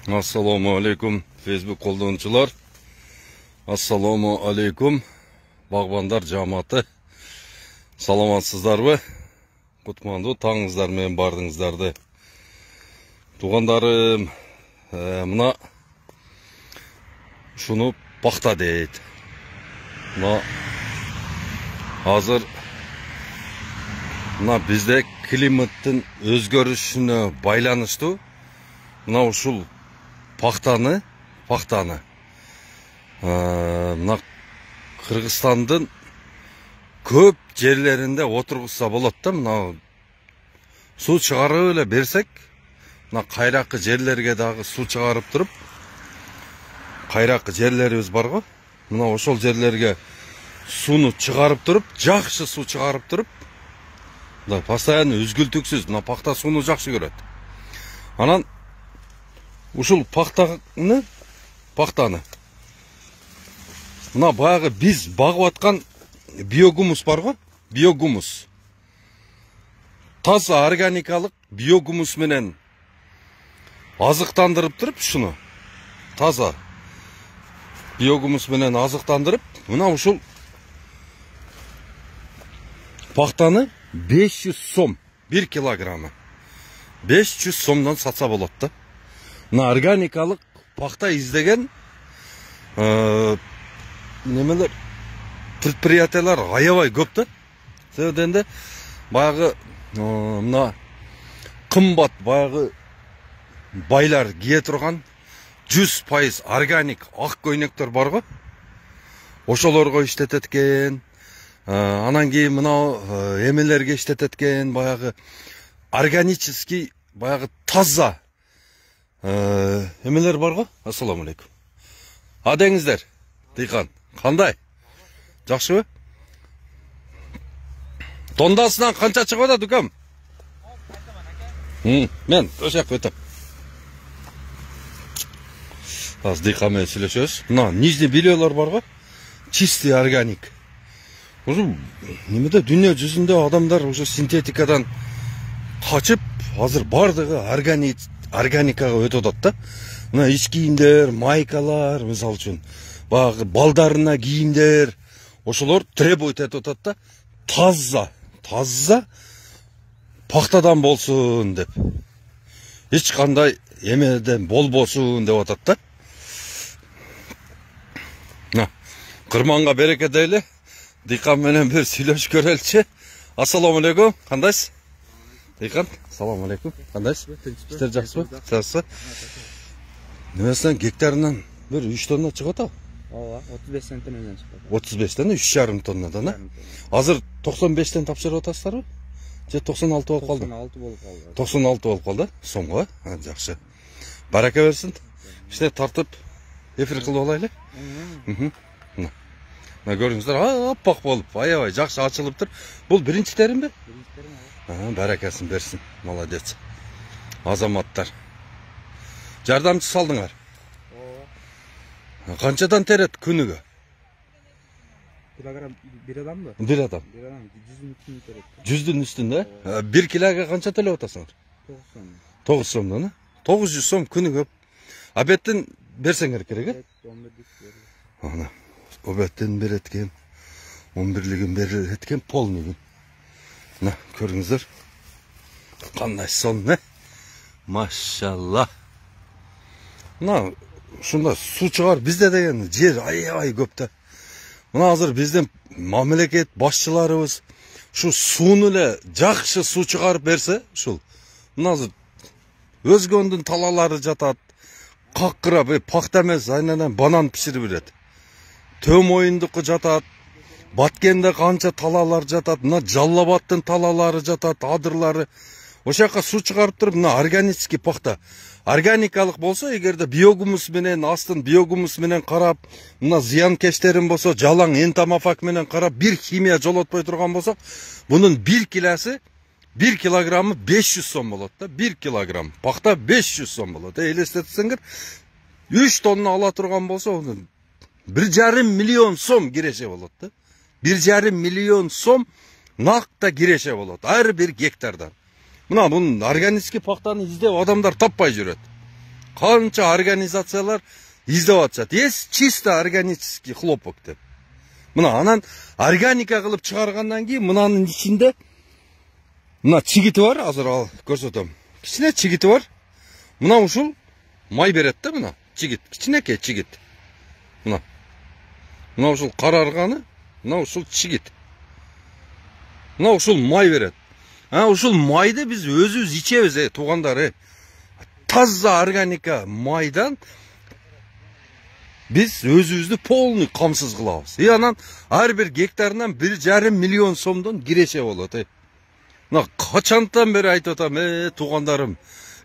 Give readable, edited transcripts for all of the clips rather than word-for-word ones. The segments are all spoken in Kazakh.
Assalomu alaykum Facebook qo'llanuvchilar. Assalomu alaykum bog'bonlar jamoati. Salomatsizlarmi? Kutmandu tаңыңыздар мен бардыңыздарды. Туғандарым, мына шуны пахта дейді. Мына hazır мына бізде климаттың өзгерішіне байланышты мына ушул пахтаны мына Кыргызстандын көп жерлеринде отургузса болот да. Мына суу чыгарып эле берсек, мына кайракы жерлерге дагы суу чыгарып туруп, кайракы жерлерибиз бар го. Мына ошол жерлерге сууну чыгарып туруп, жакшы суу чыгарып туруп, мына постоянно үзгүлтүксүз мына пахта сууну жакшы көрөт. Анан ушул пахтаны мына баягы биз багып аткан биогумус бар го, биогумус. Таза органикалык биогумус менен азыктандырып туруп, шуну таза биогумус менен азыктандырып, мына ушул пахтаны 500 сом 1 килограммы 500 сомдон сатса болот да. Мына органикалык пахта издеген немелер предприятиялар аябай көп да. Себебинде баягы мына кымбат баягы байлар кие турган 100% органик ак көйнөктөр бар го. Ошолорго иштетет экен. Анан кийин мына эмелерге иштетет экен, баягы органический, баягы таза эмелер бар го. Ассаламу алейкум. Адеңиздер, Дыйкан, кандай? Жакшыбы? Тондасынан канча чыгып атат укам? Мен ошол жакка өтөм. Аз Дыйкан менен сүйлөшөбүз. Мына нижний бельелер бар го. Чистый органик. Ошо немеде дүйнө жүзүндө адамдар ошо синтетикадан качып, азыр бардыгы органикага өтүп атат да. Мына ич кийимдер, майкалар, мисалы үчүн, баягы балдарына кийимдер, ошолор требует этип атат да. Таза пахтадан болсун деп. Эч кандай эмеден болбосун деп атат да. На, кырманга береке дейли. Дыйкан менен бир сүйлөшүп көрөлчү. Ассаламу алейкум, кандайсыз? Дыйкан, салам алейкум, кандайсыз? Иштер жакшыбы? Жакшы. Немесинен гектарынан бир 3 тонна чыгып атабы? Ооба, 35 центнерден чыгат. 35тен 3,5 тоннадан, а? Азыр 95тен тапшырып атасыздарбы? Же 96 болуп калды? 96 болуп калды. 96 болуп калды, сомго, жакшы. Барака берсин. Иште тартып эфир кылып алайлы. Мына көрүңүздөр, аппак болуп, аябай жакшы ачылып тур. Бул биринчи теримби? Биринчи терим. Баракасын берсин. Молодец. Азаматтар. Жардамчы салдыңар? Ооба. Канчадан терет күнүгө? Килограмм бир адамбы? Бир адам. Бир адам 100 үстүн терет. 100дүн үстүндө? 1 килога канча төлөп атасыңар? 9 сом. 9 сомдон, 900 сом күнүгө. Абеттен берсеңер керек, э? 11 берди. Ана. Обеттен береткен, 11лигин береткен полныйын. Мына көрүңүздөр. Кандай сон, не? Машалла. Мына ушунда суу чыгар, бизде деген жер аябай көп да. Мына азыр биздин мамлекет башчыларыбыз ушу сууну эле жакшы суу чыгарып берсе, ушул. Мына азыр өзгөндүн талалары жатат. Каккырап, пахта эмес, айнанан банан пиширип берет. Төмойындыкы жатат. Баткенде канча талалар жатат. Мына Жалал-Абадтын талалары жатат, адырлары. Ошол жака суу чыгарып туруп, мына органический пахта. Органикалык болсо, эгерде биогумус менен, астын биогумус менен карап, мына зыянкечтерин болсо, жалаң энтомофаг менен карап, бир химия жолотпой турган болсок, бунун 1 килосы 1 килограммы 500 сом болот да. 1 килограмм пахта 500 сом болот. Элестетсеңер, 3 тонна ала турган болсо, 1,5 миллион сом киреше болот да. 1,5 миллион сом накта киреше болот ар бир гектардан. Мына бунун органический пахтаны издеп адамдар таппай жүрөт. Qancha organizatsiyalar izlep atышат. Ес чисто органический хлопок деп. Мына анан органика кылып чыгаргандан кийин мынанын ичинде мына чигити бар, азыр ал көрсөтөм. Кичине чигити бар. Мына ушул май берет да, мына чигит, кичинекей чигит. Мына ушул карарганы, мына ушул чигит. Мына ушул май берет. Ушул майды биз өзүбүз ичебиз, туугандар. Таза органика майдан biz özümüzü polnu kamsız kılavuz. Anam her bir gektarından 1,5 milyon somdan gireşe oladı. Kaçantan beri aytatam, tuğandarım.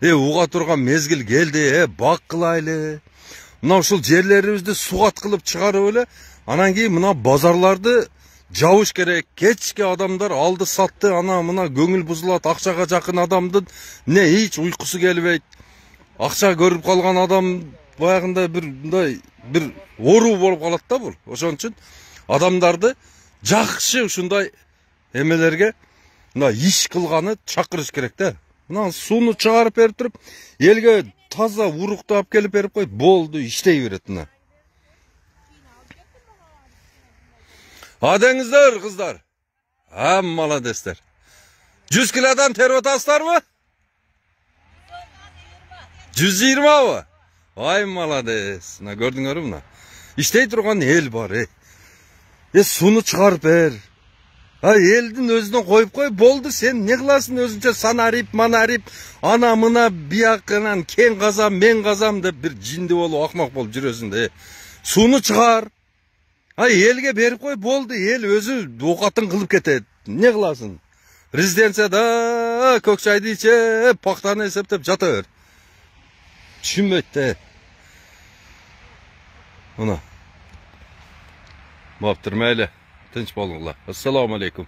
Uğa turgan mezgil geldi, bak kılaylı. Mına uşul jerlerimizde suat kılıp çıkarı öyle. Anan ki mına bazarlarda cavuş gerek. Keçke adamlar aldı sattı. Ana mına göngül buzulat, akçaga jakın adamdın. Ne hiç uykusu gelbeyt. Akça görüp kalgan adam bayağında bir oru bolup kalat da bul. Oşon üçün adamlardı jakşı uşunday emelerge iş kılganı çakırış gerek de. Sunu çıkarıp berip turup elge taza uruktu alып kelip berip koy, boldu, iştey beret. Adengizler kızlar. Maladesler. 100 kilodan tervataslar mı? 120 mı? Vay malades. Gördün mü? İşte durgan el var. Sunu çıkarıp ver. Eldin özüne koyup koy. Boldu sen ne kılasın özünce sanarip manarip. Ana mına biyakınan ken kazam men kazam da bir cindi olu akmak bol жүрөсүн de. Sunu çıkar. Elge berip koy boldu. El özü okatın kılıp ketet. Ne kılasın? Резиденцияда көк чайды içep paktаны eseptep жатыр. Düşünmeydi. Ona. Baptır meyle. Tinç bolunlar. Assalamu alaikum.